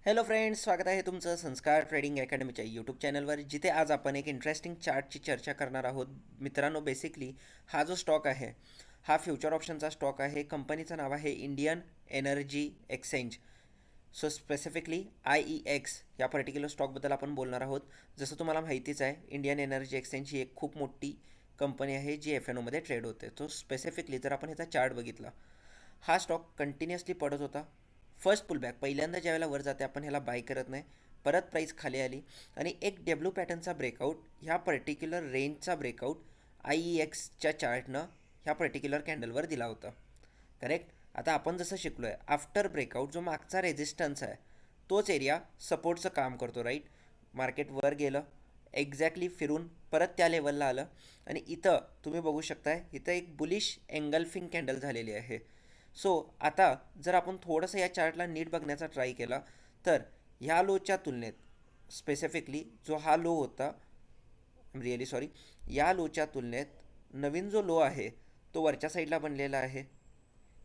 Hello friends, स्वागत आहे तुमचं संस्कार ट्रेडिंग अकॅडमीच्या यूट्यूब चॅनलवर, जिथे आज आपण एक इंटरेस्टिंग चार्टची चर्चा करणार आहोत. मित्रांनो, बेसिकली हा जो स्टॉक आहे हा फ्युचर ऑप्शनचा स्टॉक आहे. कंपनीचं नाव आहे Indian energy exchange. So specifically IEX या पर्टिक्युलर स्टॉकबद्दल आपण बोलणार आहोत. जसं तुम्हाला माहितीच आहे, इंडियन एनर्जी एक्सचेंज ही एक खूप मोठी कंपनी आहे जी FNOमध्ये ट्रेड होते. तो स्पेसिफिकली जर आपण ह्याचा चार्ट बघितला, हा स्टॉक कंटिन्युअसली पडत होता. फर्स्ट पुलबॅक पहिल्यांदा ज्यावेळेला वर जाते आपण ह्याला बाय करत नाही, परत प्राईस खाली आली आणि एक डब्ल्यू पॅटर्नचा ब्रेकआउट, ह्या पर्टिक्युलर रेंजचा ब्रेकआउट IEXच्या चार्टनं ह्या पर्टिक्युलर कॅन्डलवर दिला होता. करेक्ट. आता आपण जसं शिकलो आहे, आफ्टर ब्रेकआउट जो मागचा रेजिस्टन्स आहे तोच एरिया सपोर्टचं काम करतो. राईट. मार्केट वर गेलं, एक्झॅक्टली फिरून परत त्या लेवलला आलं आणि इथं तुम्ही बघू शकताय, इथं एक बुलिश एंगल्फिंग कॅन्डल झालेली आहे. सो आता जर आपण थोडंसं या चार्टला नीट बघण्याचा ट्राय केला तर ह्या लोच्या तुलनेत, स्पेसिफिकली जो हा लो होता, रिअली सॉरी, या लोच्या तुलनेत नवीन जो लो आहे तो वरच्या साईडला बनलेला आहे.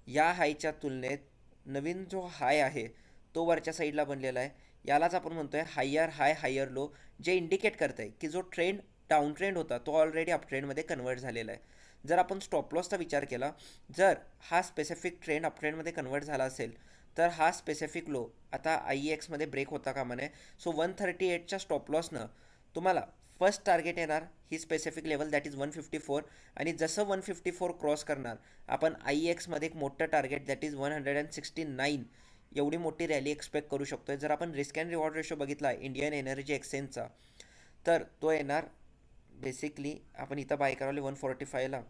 या हायच्या तुलनेत नवीन जो हाय आहे तो वरच्या साईडला बनलेला आहे. यालाच आपण म्हणतोय हायर हाय हायर लो, जे इंडिकेट करत आहे की जो ट्रेंड डाऊन ट्रेंड होता तो ऑलरेडी अप ट्रेंडमध्ये कन्वर्ट झालेला आहे. जर आपण स्टॉप लॉसचा विचार केला, जर हा स्पेसिफिक ट्रेंड अप ट्रेंडमध्ये कन्वर्ट झाला असेल तर हा स्पेसिफिक लो आता IEXमध्ये ब्रेक होता कामा नये. सो 138च्या स्टॉप लॉसनं तुम्हाला फर्स्ट टार्गेट येणार ही स्पेसिफिक लेवल, दॅट इज 154. आणि जसं 154 क्रॉस करणार आपण IEXमध्ये एक मोठं टार्गेट, दॅट इज 169, एवढी मोठी रॅली एक्सपेक्ट करू शकतो. जर आपण रिस्क अँड रिवॉर्ड रेशो बघितला इंडियन एनर्जी एक्सचेंजचा, तर तो येणार बेसिकली, आपण इथं बाय करावले 145ला,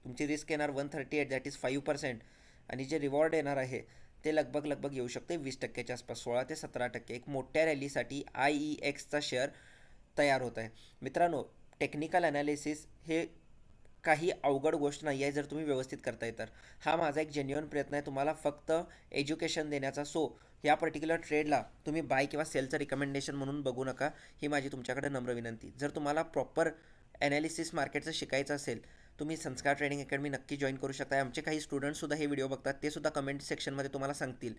तुमची रिस्क येणार 138, दॅट इज 5%. आणि जे रिवॉर्ड येणार आहे ते लगभग येऊ शकते 20%च्या आसपास, 16 ते 17%. एक मोठ्या रॅलीसाठी IEXचा शेअर तयार होत आहे. मित्रांनो, टेक्निकल ॲनालिसिस हे काही अवघड गोष्ट नाही आहे जर तुम्ही व्यवस्थित करताय तर. हा माझा एक जेन्युअन प्रयत्न आहे तुम्हाला फक्त एज्युकेशन देण्याचा. सो या पर्टिक्युलर ट्रेडला तुम्ही बाय किंवा सेलचं रिकमेंडेशन म्हणून बघू नका, ही माझी तुमच्याकडे नम्र विनंती. जर तुम्हाला प्रॉपर ॲनालिसिस मार्केटचं शिकायचं असेल, तुम्ही संस्कार ट्रेडिंग अकॅडमी नक्की जॉईन करू शकता. आमचे काही स्टुडंट्ससुद्धा हे व्हिडिओ बघतात, ते सुद्धा कमेंट सेक्शनमध्ये तुम्हाला सांगतील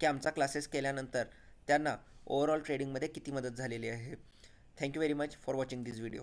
की आमचा क्लासेस केल्यानंतर त्यांना ओव्हरऑल ट्रेडिंगमध्ये किती मदत झालेली आहे. Thank you very much for watching this video.